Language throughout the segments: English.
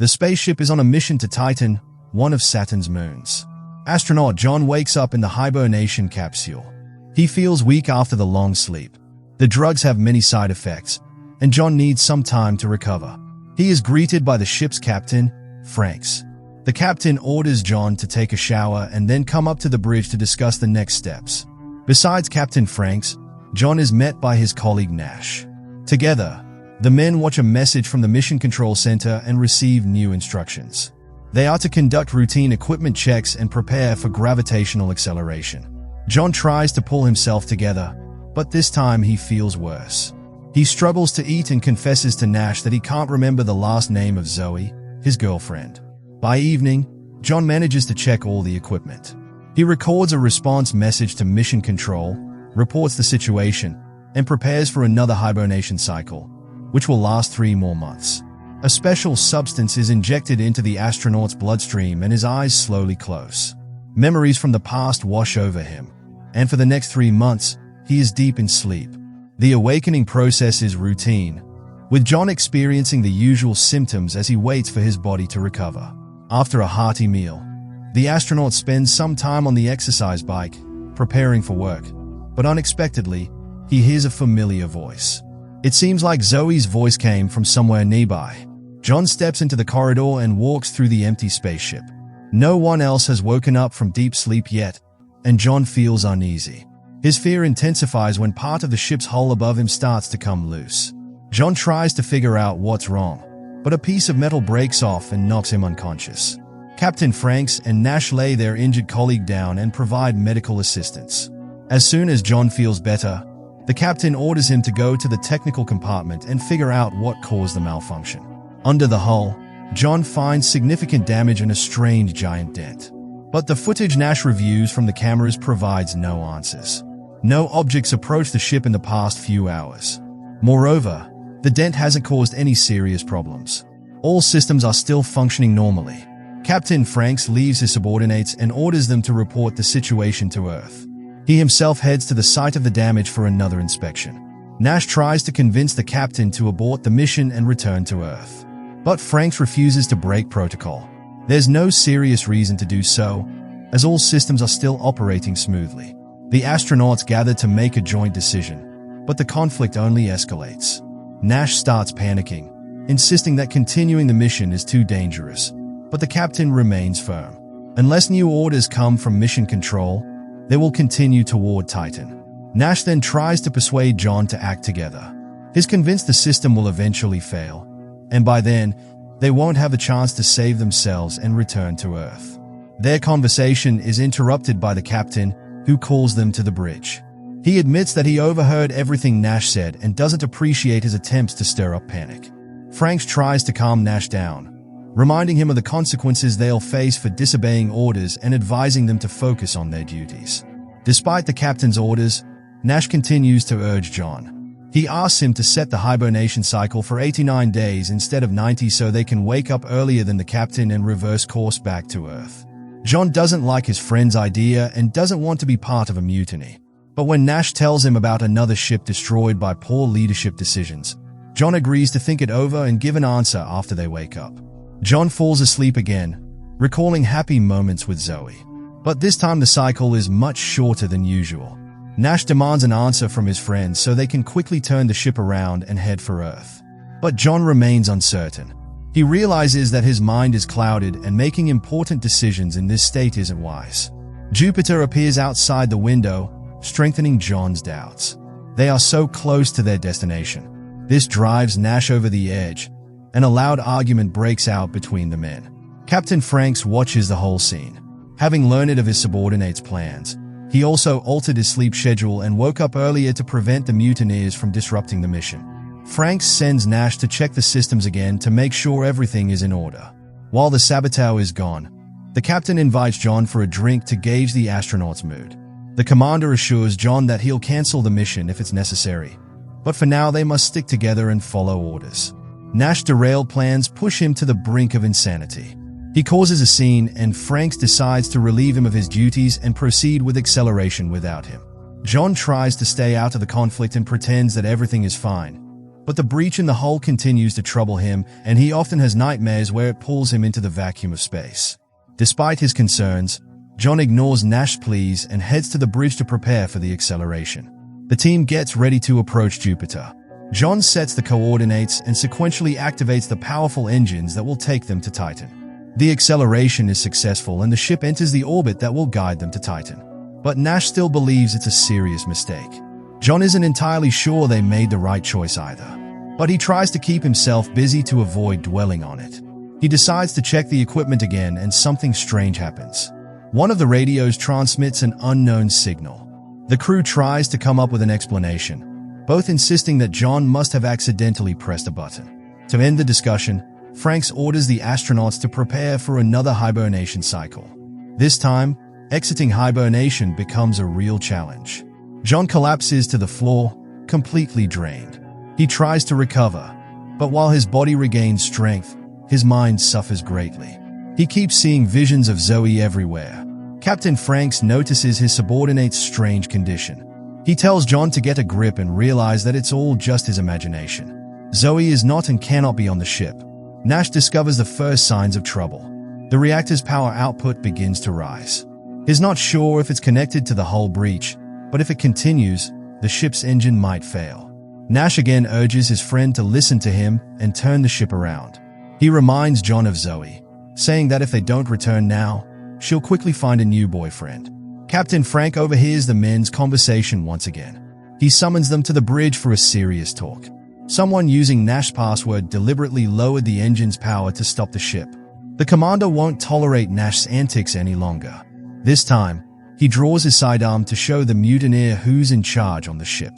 The spaceship is on a mission to Titan, one of Saturn's moons. Astronaut John wakes up in the hibernation capsule. He feels weak after the long sleep. The drugs have many side effects, and John needs some time to recover. He is greeted by the ship's captain, Franks. The captain orders John to take a shower and then come up to the bridge to discuss the next steps. Besides Captain Franks, John is met by his colleague Nash. Together, the men watch a message from the Mission Control Center and receive new instructions. They are to conduct routine equipment checks and prepare for gravitational acceleration. John tries to pull himself together, but this time he feels worse. He struggles to eat and confesses to Nash that he can't remember the last name of Zoe, his girlfriend. By evening, John manages to check all the equipment. He records a response message to Mission Control, reports the situation, and prepares for another hibernation cycle, which will last 3 more months. A special substance is injected into the astronaut's bloodstream and his eyes slowly close. Memories from the past wash over him, and for the next 3 months, he is deep in sleep. The awakening process is routine, with John experiencing the usual symptoms as he waits for his body to recover. After a hearty meal, the astronaut spends some time on the exercise bike, preparing for work, but unexpectedly, he hears a familiar voice. It seems like Zoe's voice came from somewhere nearby. John steps into the corridor and walks through the empty spaceship. No one else has woken up from deep sleep yet, and John feels uneasy. His fear intensifies when part of the ship's hull above him starts to come loose. John tries to figure out what's wrong, but a piece of metal breaks off and knocks him unconscious. Captain Franks and Nash lay their injured colleague down and provide medical assistance. As soon as John feels better, the captain orders him to go to the technical compartment and figure out what caused the malfunction. Under the hull, John finds significant damage and a strange giant dent. But the footage Nash reviews from the cameras provides no answers. No objects approached the ship in the past few hours. Moreover, the dent hasn't caused any serious problems. All systems are still functioning normally. Captain Franks leaves his subordinates and orders them to report the situation to Earth. He himself heads to the site of the damage for another inspection. Nash tries to convince the captain to abort the mission and return to Earth. But Franks refuses to break protocol. There's no serious reason to do so, as all systems are still operating smoothly. The astronauts gather to make a joint decision, but the conflict only escalates. Nash starts panicking, insisting that continuing the mission is too dangerous, but the captain remains firm. Unless new orders come from Mission Control, they will continue toward Titan. Nash then tries to persuade John to act together. He's convinced the system will eventually fail, and by then, they won't have a chance to save themselves and return to Earth. Their conversation is interrupted by the captain, who calls them to the bridge. He admits that he overheard everything Nash said and doesn't appreciate his attempts to stir up panic. Franks tries to calm Nash down, reminding him of the consequences they'll face for disobeying orders and advising them to focus on their duties. Despite the captain's orders, Nash continues to urge John. He asks him to set the hibernation cycle for 89 days instead of 90 so they can wake up earlier than the captain and reverse course back to Earth. John doesn't like his friend's idea and doesn't want to be part of a mutiny. But when Nash tells him about another ship destroyed by poor leadership decisions, John agrees to think it over and give an answer after they wake up. John falls asleep again, recalling happy moments with Zoe. But this time the cycle is much shorter than usual. Nash demands an answer from his friends so they can quickly turn the ship around and head for Earth. But John remains uncertain. He realizes that his mind is clouded and making important decisions in this state isn't wise. Jupiter appears outside the window, strengthening John's doubts. They are so close to their destination. This drives Nash over the edge, and a loud argument breaks out between the men. Captain Franks watches the whole scene. Having learned of his subordinates' plans, he also altered his sleep schedule and woke up earlier to prevent the mutineers from disrupting the mission. Franks sends Nash to check the systems again to make sure everything is in order. While the saboteur is gone, the captain invites John for a drink to gauge the astronaut's mood. The commander assures John that he'll cancel the mission if it's necessary, but for now they must stick together and follow orders. Nash's derailed plans push him to the brink of insanity. He causes a scene, and Franks decides to relieve him of his duties and proceed with acceleration without him. John tries to stay out of the conflict and pretends that everything is fine, But the breach in the hull continues to trouble him, and he often has nightmares where it pulls him into the vacuum of space. Despite his concerns, John ignores Nash's pleas and heads to the bridge to prepare for the acceleration. The team gets ready to approach Jupiter. John sets the coordinates and sequentially activates the powerful engines that will take them to Titan. The acceleration is successful and the ship enters the orbit that will guide them to Titan. But Nash still believes it's a serious mistake. John isn't entirely sure they made the right choice either, but he tries to keep himself busy to avoid dwelling on it. He decides to check the equipment again and something strange happens. One of the radios transmits an unknown signal. The crew tries to come up with an explanation, both insisting that John must have accidentally pressed a button. To end the discussion, Franks orders the astronauts to prepare for another hibernation cycle. This time, exiting hibernation becomes a real challenge. John collapses to the floor, completely drained. He tries to recover, but while his body regains strength, his mind suffers greatly. He keeps seeing visions of Zoe everywhere. Captain Franks notices his subordinate's strange condition. He tells John to get a grip and realize that it's all just his imagination. Zoe is not and cannot be on the ship. Nash discovers the first signs of trouble. The reactor's power output begins to rise. He's not sure if it's connected to the hull breach, but if it continues, the ship's engine might fail. Nash again urges his friend to listen to him and turn the ship around. He reminds John of Zoe, saying that if they don't return now, she'll quickly find a new boyfriend. Captain Frank overhears the men's conversation once again. He summons them to the bridge for a serious talk. Someone using Nash's password deliberately lowered the engine's power to stop the ship. The commander won't tolerate Nash's antics any longer. This time, he draws his sidearm to show the mutineer who's in charge on the ship.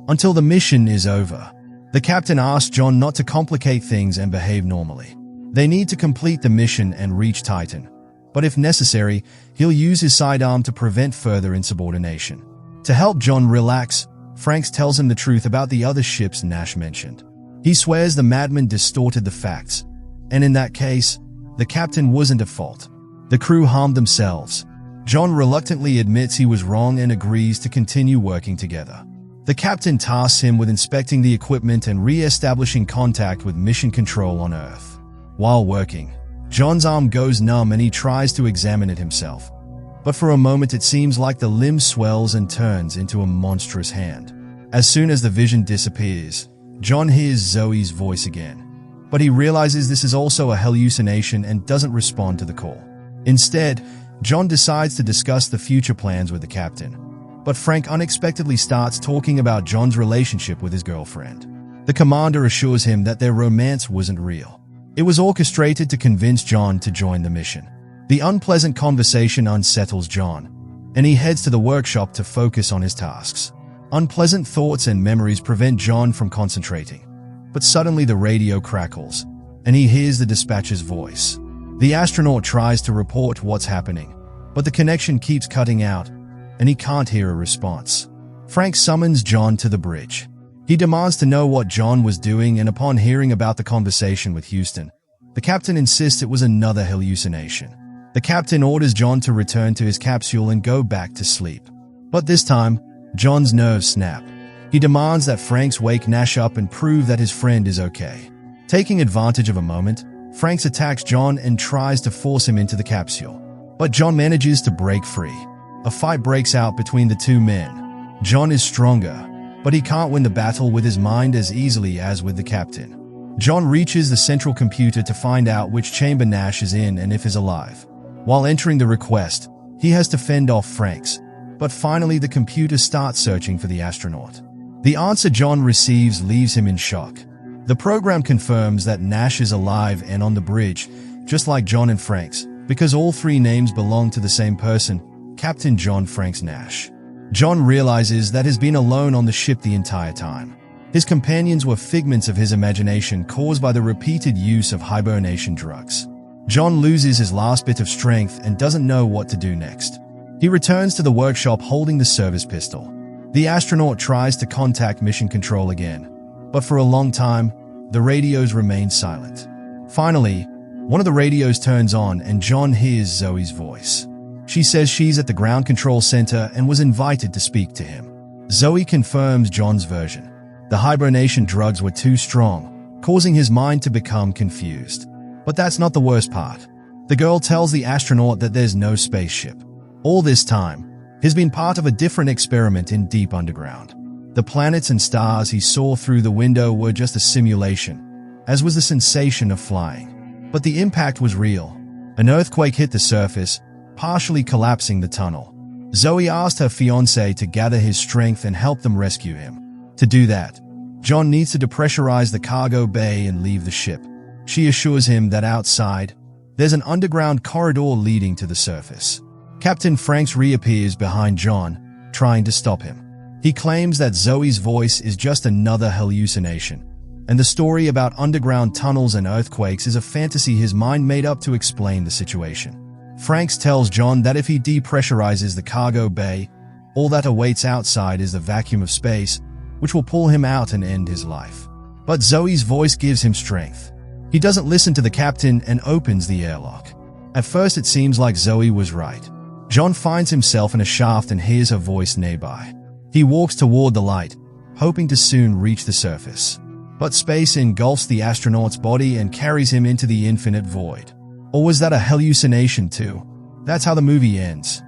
Until the mission is over, the captain asks John not to complicate things and behave normally. They need to complete the mission and reach Titan, but if necessary, he'll use his sidearm to prevent further insubordination. To help John relax, Franks tells him the truth about the other ships Nash mentioned. He swears the madman distorted the facts, and in that case, the captain wasn't at fault. The crew harmed themselves. John reluctantly admits he was wrong and agrees to continue working together. The captain tasks him with inspecting the equipment and re-establishing contact with mission control on Earth. While working, John's arm goes numb and he tries to examine it himself. But for a moment it seems like the limb swells and turns into a monstrous hand. As soon as the vision disappears, John hears Zoe's voice again. But he realizes this is also a hallucination and doesn't respond to the call. Instead, John decides to discuss the future plans with the captain. But Frank unexpectedly starts talking about John's relationship with his girlfriend. The commander assures him that their romance wasn't real. It was orchestrated to convince John to join the mission. The unpleasant conversation unsettles John, and he heads to the workshop to focus on his tasks. Unpleasant thoughts and memories prevent John from concentrating. But suddenly the radio crackles, and he hears the dispatcher's voice. The astronaut tries to report what's happening, but the connection keeps cutting out, and he can't hear a response. Frank summons John to the bridge. He demands to know what John was doing, and upon hearing about the conversation with Houston, the captain insists it was another hallucination. The captain orders John to return to his capsule and go back to sleep. But this time, John's nerves snap. He demands that Franks wake Nash up and prove that his friend is okay. Taking advantage of a moment, Franks attacks John and tries to force him into the capsule. But John manages to break free. A fight breaks out between the two men. John is stronger, but he can't win the battle with his mind as easily as with the captain. John reaches the central computer to find out which chamber Nash is in and if he's alive. While entering the request, he has to fend off Franks, but finally the computer starts searching for the astronaut. The answer John receives leaves him in shock. The program confirms that Nash is alive and on the bridge, just like John and Franks, because all three names belong to the same person, Captain John Franks Nash. John realizes that he's been alone on the ship the entire time. His companions were figments of his imagination caused by the repeated use of hibernation drugs. John loses his last bit of strength and doesn't know what to do next. He returns to the workshop holding the service pistol. The astronaut tries to contact mission control again, but for a long time, the radios remain silent. Finally, one of the radios turns on and John hears Zoe's voice. She says she's at the ground control center and was invited to speak to him. Zoe confirms John's version. The hibernation drugs were too strong, causing his mind to become confused. But that's not the worst part. The girl tells the astronaut that there's no spaceship. All this time, he's been part of a different experiment in deep underground. The planets and stars he saw through the window were just a simulation, as was the sensation of flying. But the impact was real. An earthquake hit the surface, partially collapsing the tunnel. Zoe asked her fiancé to gather his strength and help them rescue him. To do that, John needs to depressurize the cargo bay and leave the ship. She assures him that outside, there's an underground corridor leading to the surface. Captain Franks reappears behind John, trying to stop him. He claims that Zoe's voice is just another hallucination, and the story about underground tunnels and earthquakes is a fantasy his mind made up to explain the situation. Franks tells John that if he depressurizes the cargo bay, all that awaits outside is the vacuum of space, which will pull him out and end his life. But Zoe's voice gives him strength. He doesn't listen to the captain and opens the airlock. At first it seems like Zoe was right. John finds himself in a shaft and hears her voice nearby. He walks toward the light, hoping to soon reach the surface. But space engulfs the astronaut's body and carries him into the infinite void. Or was that a hallucination too? That's how the movie ends.